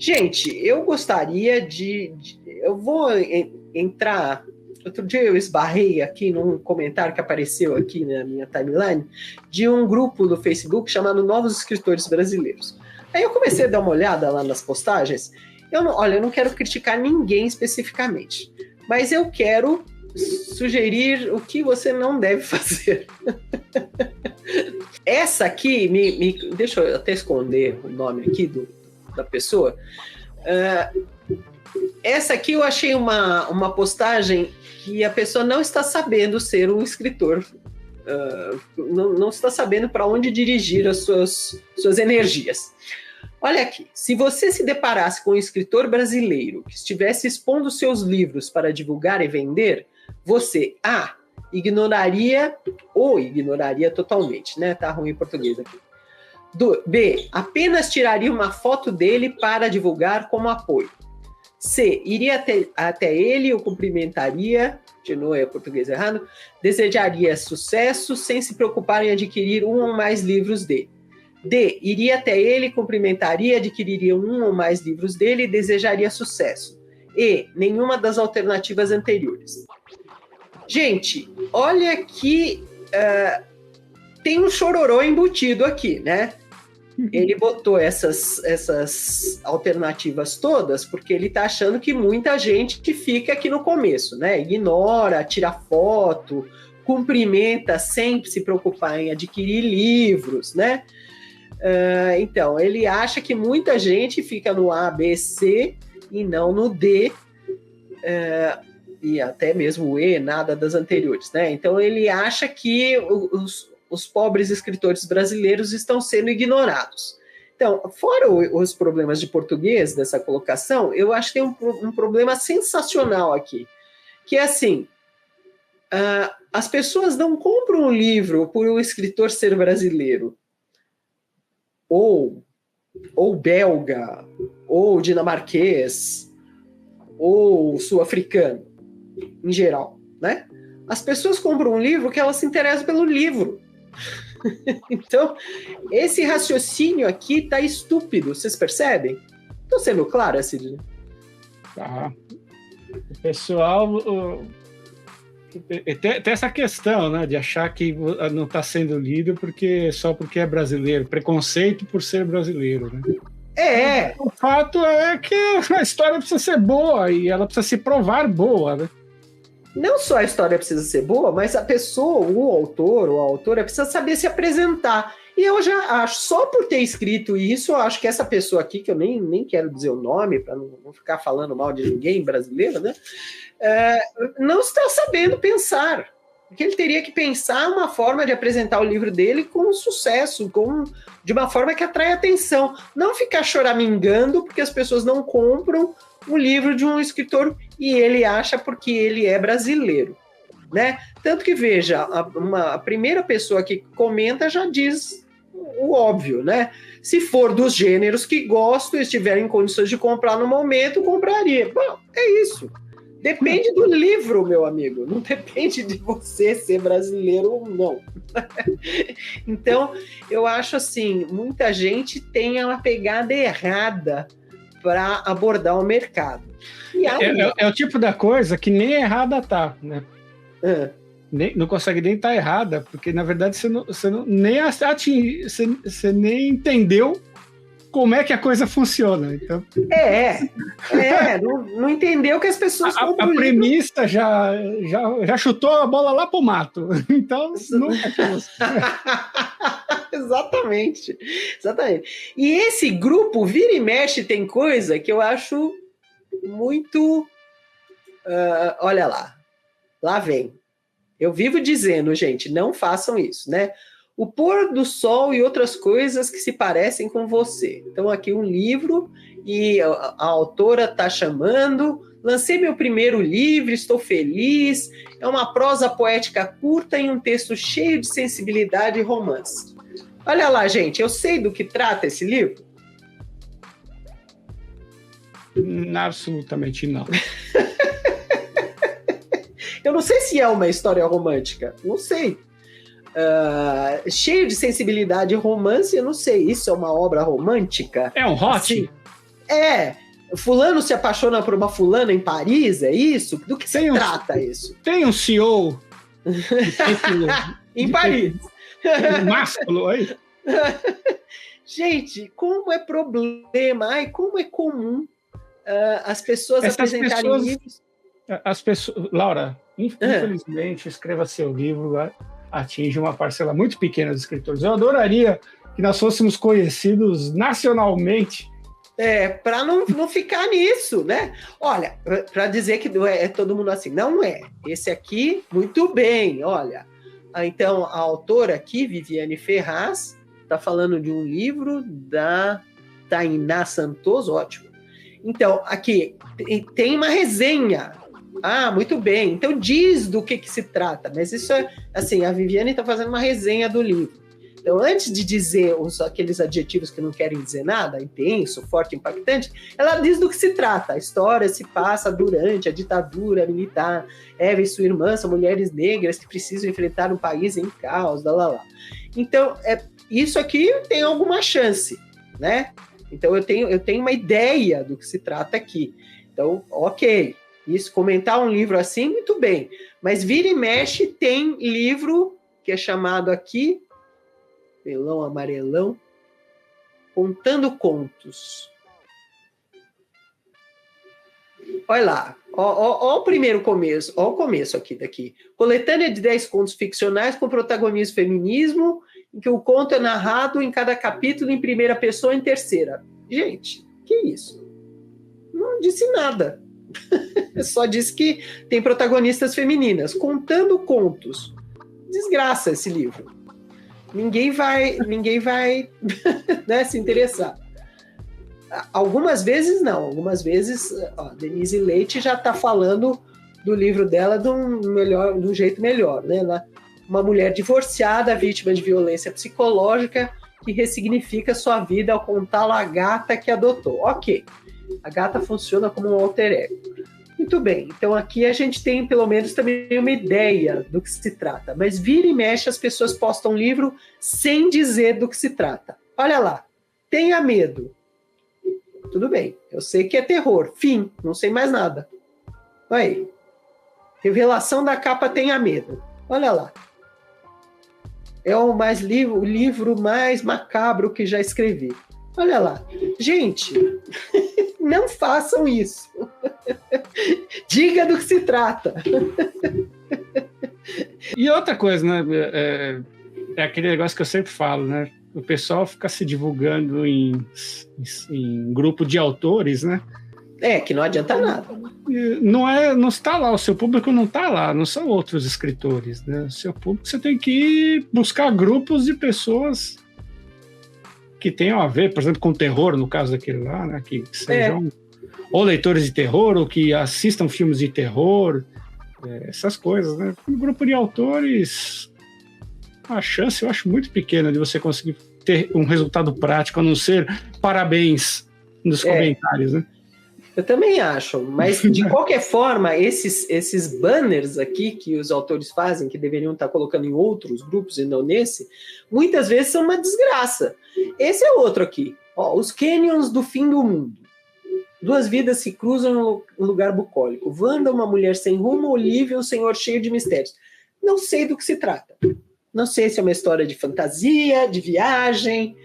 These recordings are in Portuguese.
Gente, eu gostaria eu vou entrar. Outro dia eu esbarrei aqui num comentário que apareceu aqui na minha timeline de um grupo do Facebook chamado Novos Escritores Brasileiros. Aí eu comecei a dar uma olhada lá nas postagens. Eu não quero criticar ninguém especificamente, mas eu quero sugerir o que você não deve fazer. Essa aqui, deixa eu até esconder o nome aqui da pessoa. Essa aqui eu achei uma postagem que a pessoa não está sabendo ser um escritor, não está sabendo para onde dirigir as suas energias. Olha aqui, se você se deparasse com um escritor brasileiro que estivesse expondo seus livros para divulgar e vender, você, A, ignoraria totalmente, né? Tá ruim em português aqui. B, apenas tiraria uma foto dele para divulgar como apoio. C, iria até ele, o cumprimentaria, de novo é português errado, desejaria sucesso sem se preocupar em adquirir um ou mais livros dele. D, iria até ele, cumprimentaria, adquiriria um ou mais livros dele e desejaria sucesso. E, nenhuma das alternativas anteriores. Gente, olha que tem um chororô embutido aqui, né? Ele botou essas alternativas todas porque ele está achando que muita gente que fica aqui no começo, né? Ignora, tira foto, cumprimenta sem se preocupar em adquirir livros, né? Então, ele acha que muita gente fica no A, B, C e não no D, e até mesmo o E, nada das anteriores, né? Então, ele acha que os pobres escritores brasileiros estão sendo ignorados. Então, fora os problemas de português dessa colocação, eu acho que tem um problema sensacional aqui, que é assim, as pessoas não compram um livro por um escritor ser brasileiro, ou belga, ou dinamarquês, ou sul-africano, em geral, né? As pessoas compram um livro que elas se interessam pelo livro. Então, esse raciocínio aqui tá estúpido, vocês percebem? Estou sendo claro, Sidney? Tá. O pessoal tem essa questão, né, de achar que não está sendo lido só porque é brasileiro, preconceito por ser brasileiro, né? O fato é que a história precisa ser boa e ela precisa se provar boa, né? Não só a história precisa ser boa, mas a pessoa, o autor ou a autora, precisa saber se apresentar. E eu já acho, só por ter escrito isso, eu acho que essa pessoa aqui, que eu nem quero dizer o nome, para não ficar falando mal de ninguém brasileiro, né? Não está sabendo pensar. Porque ele teria que pensar uma forma de apresentar o livro dele com sucesso, de uma forma que atrai atenção. Não ficar choramingando porque as pessoas não compram o livro de um escritor e ele acha porque ele é brasileiro, né? Tanto que, veja, a primeira pessoa que comenta já diz o óbvio, né? Se for dos gêneros que gosto e estiver em condições de comprar no momento, compraria. Bom, é isso. Depende do livro, meu amigo. Não depende de você ser brasileiro ou não. Então, eu acho assim, muita gente tem uma pegada errada para abordar o mercado. É o tipo da coisa que nem errada tá, né? Não consegue nem estar errada, porque na verdade você nem entendeu como é que a coisa funciona. Então... não entendeu que as pessoas... A premissa já chutou a bola lá pro mato. Então, nunca fosse. Exatamente. E esse grupo, vira e mexe, tem coisa que eu acho muito... olha lá vem. Eu vivo dizendo, gente, não façam isso, né? O pôr do sol e outras coisas que se parecem com você. Então, aqui um livro e a autora está chamando. Lancei meu primeiro livro, estou feliz. É uma prosa poética curta e um texto cheio de sensibilidade e romance. Olha lá, gente, eu sei do que trata esse livro? Absolutamente não. Eu não sei se é uma história romântica, não sei. Cheio de sensibilidade e romance, eu não sei. Isso é uma obra romântica? É um hot? Assim, fulano se apaixona por uma fulana em Paris, é isso? Do que se trata isso? Tem um CEO em Paris. Másculo aí. Gente, como é problema, como é comum as pessoas apresentarem livros. As pessoas, Laura, infelizmente, escreva seu livro, atinge uma parcela muito pequena dos escritores. Eu adoraria que nós fôssemos conhecidos nacionalmente. Para não ficar nisso, né? Olha, para dizer que é todo mundo assim, não é. Esse aqui, muito bem, olha. Então, a autora aqui, Viviane Ferraz, está falando de um livro da Tainá Santos, ótimo. Então, aqui tem uma resenha. Muito bem. Então, diz do que se trata. Mas isso assim, a Viviane está fazendo uma resenha do livro. Então, antes de dizer aqueles adjetivos que não querem dizer nada, intenso, forte, impactante, ela diz do que se trata. A história se passa durante a ditadura militar. Eva e sua irmã são mulheres negras que precisam enfrentar um país em caos, Então, isso aqui tem alguma chance, né? Então, eu tenho uma ideia do que se trata aqui. Então, ok. Isso, comentar um livro assim, muito bem. Mas vira e mexe, tem livro que é chamado aqui, Pelão Amarelão, Contando Contos. Olha lá, ó o primeiro começo, ó o começo daqui. Coletânea de 10 contos ficcionais com protagonismo feminismo, em que o conto é narrado em cada capítulo em primeira pessoa e em terceira. Gente, que isso? Não disse nada. Só disse que tem protagonistas femininas. Contando contos. Desgraça esse livro. Ninguém vai né, se interessar. Algumas vezes não. Algumas vezes Denise Leite já está falando do livro dela de um jeito melhor, né? Uma mulher divorciada, vítima de violência psicológica, que ressignifica sua vida ao contá-lo à gata que adotou. Ok. A gata funciona como um alter ego. Muito bem. Então aqui a gente tem pelo menos também uma ideia do que se trata. Mas vira e mexe as pessoas postam livro sem dizer do que se trata. Olha lá. Tenha medo. Tudo bem. Eu sei que é terror. Fim. Não sei mais nada. Olha aí. Revelação da capa Tenha Medo. Olha lá. É o livro mais macabro que já escrevi. Olha lá. Gente, não façam isso. Diga do que se trata. E outra coisa, né? É aquele negócio que eu sempre falo, né? O pessoal fica se divulgando em grupo de autores, né? Que não adianta nada. Não está lá, o seu público não está lá, não são outros escritores, né? O seu público, você tem que buscar grupos de pessoas que tenham a ver, por exemplo, com terror, no caso daquele lá, né? Que sejam ou leitores de terror, ou que assistam filmes de terror, essas coisas, né? Um grupo de autores, a chance eu acho muito pequena de você conseguir ter um resultado prático, a não ser parabéns nos comentários, né? Eu também acho, mas de qualquer forma, esses banners aqui que os autores fazem, que deveriam estar colocando em outros grupos e não nesse, muitas vezes são uma desgraça. Esse é outro aqui, os Canyons do Fim do Mundo. 2 vidas se cruzam em um lugar bucólico. Wanda, uma mulher sem rumo, Olivia, um senhor cheio de mistérios. Não sei do que se trata. Não sei se é uma história de fantasia, de viagem,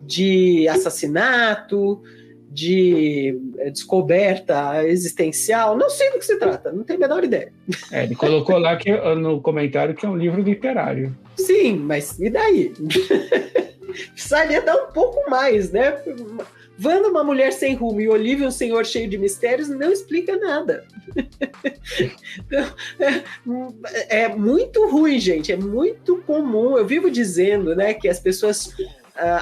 de assassinato, de descoberta existencial, não sei do que se trata, não tenho a menor ideia. Ele colocou lá no comentário que é um livro literário. Sim, mas e daí? Precisaria dar um pouco mais, né? Wanda, uma mulher sem rumo, e Olivia, um senhor cheio de mistérios, não explica nada. Então, é muito ruim, gente, é muito comum. Eu vivo dizendo, né, que as pessoas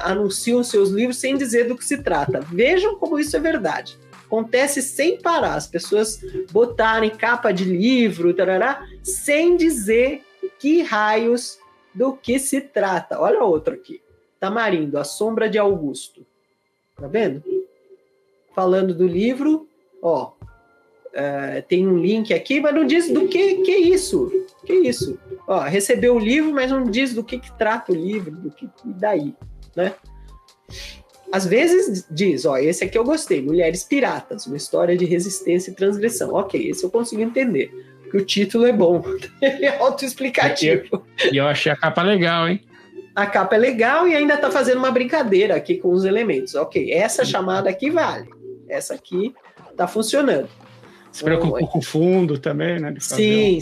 anunciam seus livros sem dizer do que se trata. Vejam como isso é verdade. Acontece sem parar. As pessoas botarem capa de livro, tarará, sem dizer que raios do que se trata. Olha outro aqui. Tamarindo, A Sombra de Augusto. Tá vendo? Falando do livro, tem um link aqui, mas não diz do que é isso. Que isso? Recebeu o livro, mas não diz do que trata o livro, do que daí, né? Às vezes diz, esse aqui eu gostei, Mulheres Piratas, uma história de resistência e transgressão. Ok, esse eu consigo entender, porque o título é bom, é autoexplicativo. E eu achei a capa legal, hein? A capa é legal e ainda está fazendo uma brincadeira aqui com os elementos. Ok, essa chamada aqui vale, essa aqui está funcionando. Se preocupou com o fundo também, né? Sim.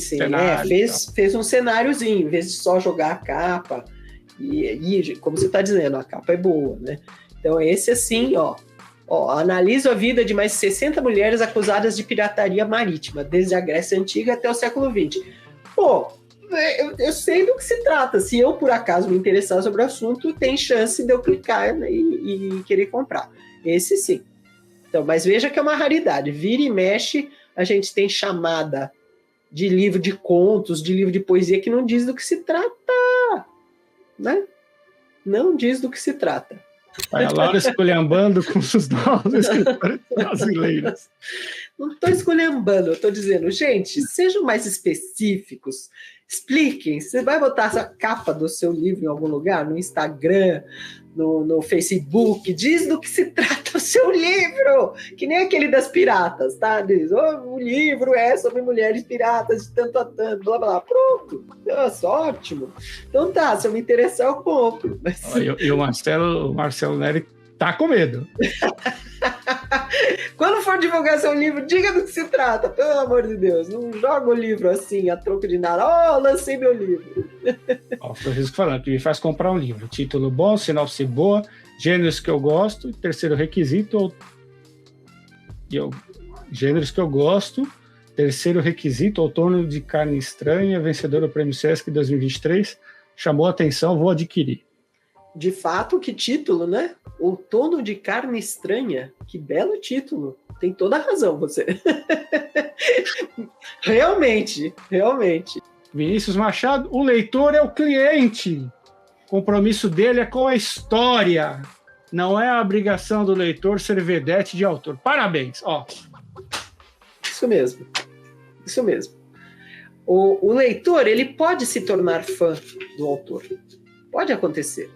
Fez um cenáriozinho, em vez de só jogar a capa. E como você está dizendo, a capa é boa, né? Então, esse assim, analisa a vida de mais de 60 mulheres acusadas de pirataria marítima, desde a Grécia Antiga até o século XX. Pô, eu sei do que se trata. Se eu, por acaso, me interessar sobre o assunto, tem chance de eu clicar, né, e querer comprar. Esse sim. Então, mas veja que é uma raridade. Vira e mexe, a gente tem chamada de livro de contos, de livro de poesia, que não diz do que se trata, né? Não diz do que se trata. Vai a Laura esculhambando com os novos escritores brasileiros. Não estou esculhambando, eu estou dizendo, gente, sejam mais específicos, expliquem. Você vai botar essa capa do seu livro em algum lugar, no Instagram, no Facebook, diz do que se trata o seu livro, que nem aquele das piratas, tá? Diz, o livro é sobre mulheres piratas de tanto a tanto, blá, blá, blá. Pronto, nossa, ótimo. Então tá, se eu me interessar, eu compro. Mas... E o Marcelo Neri tá com medo. Quando for divulgar seu livro, diga do que se trata, pelo amor de Deus. Não joga o livro assim, a troco de nada. Lancei meu livro. O Francisco falando que me faz comprar um livro. Título bom, sinopse boa, gêneros que eu gosto, terceiro requisito... Gêneros que eu gosto, terceiro requisito, Outono de Carne Estranha, vencedor do Prêmio Sesc 2023, chamou a atenção, vou adquirir. De fato, que título, né? Outono de Carne Estranha. Que belo título. Tem toda a razão, você. Realmente. Vinícius Machado, o leitor é o cliente. O compromisso dele é com a história. Não é a obrigação do leitor ser vedete de autor. Parabéns. Isso mesmo. O leitor, ele pode se tornar fã do autor. Pode acontecer.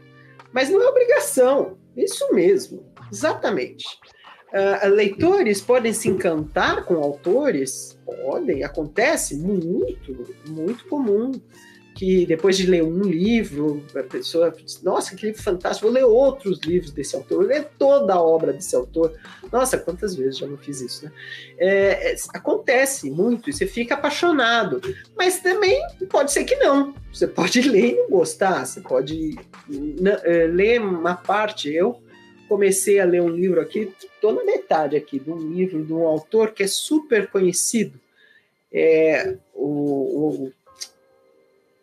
Mas não é obrigação. Isso mesmo. Exatamente. Leitores podem se encantar com autores? Podem. Acontece muito, muito comum. Que depois de ler um livro, a pessoa diz, nossa, que livro fantástico, vou ler outros livros desse autor, vou ler toda a obra desse autor. Nossa, quantas vezes já não fiz isso, né? Acontece muito, e você fica apaixonado. Mas também pode ser que não. Você pode ler e não gostar, você pode ler uma parte. Eu comecei a ler um livro aqui, estou na metade aqui, de um livro de um autor que é super conhecido.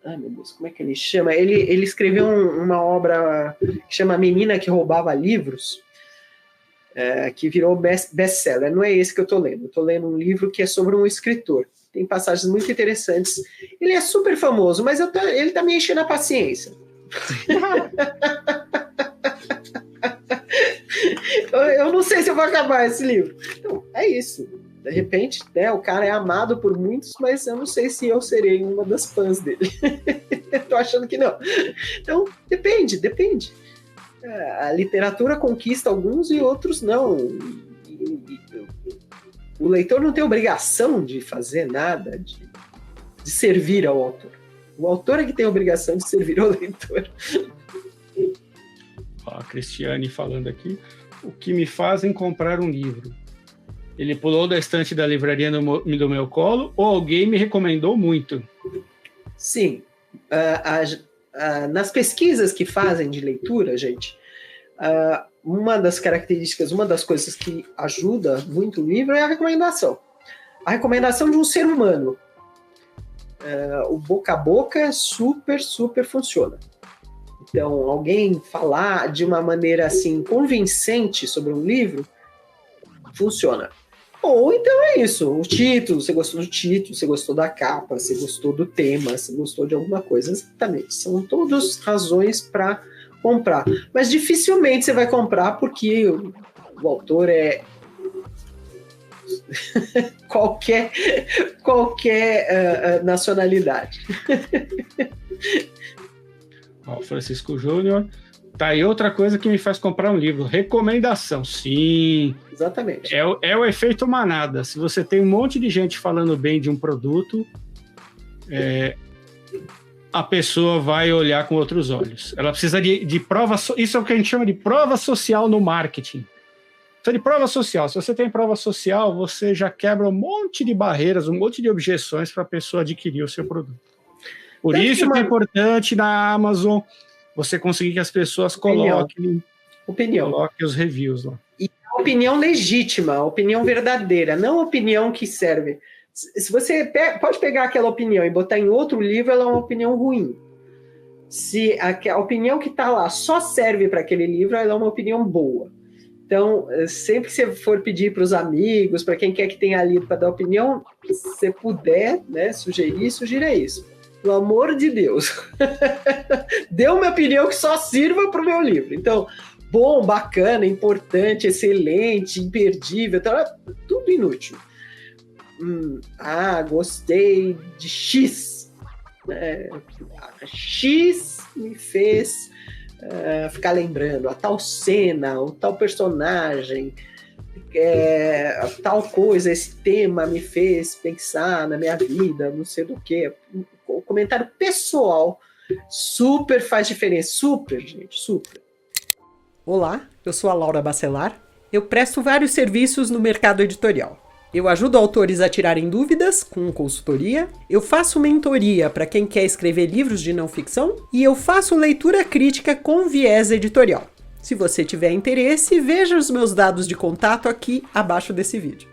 Ai, meu Deus, como é que ele chama? Ele escreveu uma obra que chama A Menina que Roubava Livros, que virou best-seller. Não é esse que eu estou lendo. Eu estou lendo um livro que é sobre um escritor. Tem passagens muito interessantes. Ele é super famoso, mas ele está me enchendo a paciência. Eu não sei se eu vou acabar esse livro. Então, é isso. De repente, né, o cara é amado por muitos, mas eu não sei se eu serei uma das fãs dele. Tô achando que não. Então, depende. A literatura conquista alguns e outros não. O leitor não tem obrigação de fazer nada, de servir ao autor. O autor é que tem a obrigação de servir ao leitor. A Cristiane falando aqui, o que me fazem comprar um livro? Ele pulou da estante da livraria do meu colo ou alguém me recomendou muito? Sim. Nas pesquisas que fazem de leitura, gente, uma das características, uma das coisas que ajuda muito o livro é a recomendação. A recomendação de um ser humano. O boca a boca super, super funciona. Então, alguém falar de uma maneira assim convincente sobre um livro, funciona. Ou então é isso, o título, você gostou do título, você gostou da capa, você gostou do tema, você gostou de alguma coisa. Exatamente, são todas razões para comprar. Mas dificilmente você vai comprar porque o autor é qualquer nacionalidade. Francisco Júnior, Tá aí outra coisa que me faz comprar um livro. Recomendação. Sim. Exatamente. É o efeito manada. Se você tem um monte de gente falando bem de um produto, a pessoa vai olhar com outros olhos. Ela precisa de prova. Isso é o que a gente chama de prova social no marketing. Precisa de prova social. Se você tem prova social, você já quebra um monte de barreiras, um monte de objeções para a pessoa adquirir o seu produto. Por isso que é importante na Amazon você conseguir que as pessoas coloquem os reviews lá. E a opinião legítima, a opinião verdadeira, não a opinião que serve. Se você pode pegar aquela opinião e botar em outro livro, ela é uma opinião ruim. Se a opinião que está lá só serve para aquele livro, ela é uma opinião boa. Então, sempre que você for pedir para os amigos, para quem quer que tenha lido para dar opinião, se você puder, né, sugira isso. Pelo amor de Deus. Dê uma opinião que só sirva para o meu livro. Então, bom, bacana, importante, excelente, imperdível, tudo inútil. Gostei de X. X me fez ficar lembrando a tal cena, o tal personagem, a tal coisa, esse tema me fez pensar na minha vida, não sei do que. O comentário pessoal super faz diferença, super, gente, super. Olá, eu sou a Laura Bacelar. Eu presto vários serviços no mercado editorial. Eu ajudo autores a tirarem dúvidas com consultoria, eu faço mentoria para quem quer escrever livros de não ficção e eu faço leitura crítica com viés editorial. Se você tiver interesse, veja os meus dados de contato aqui abaixo desse vídeo.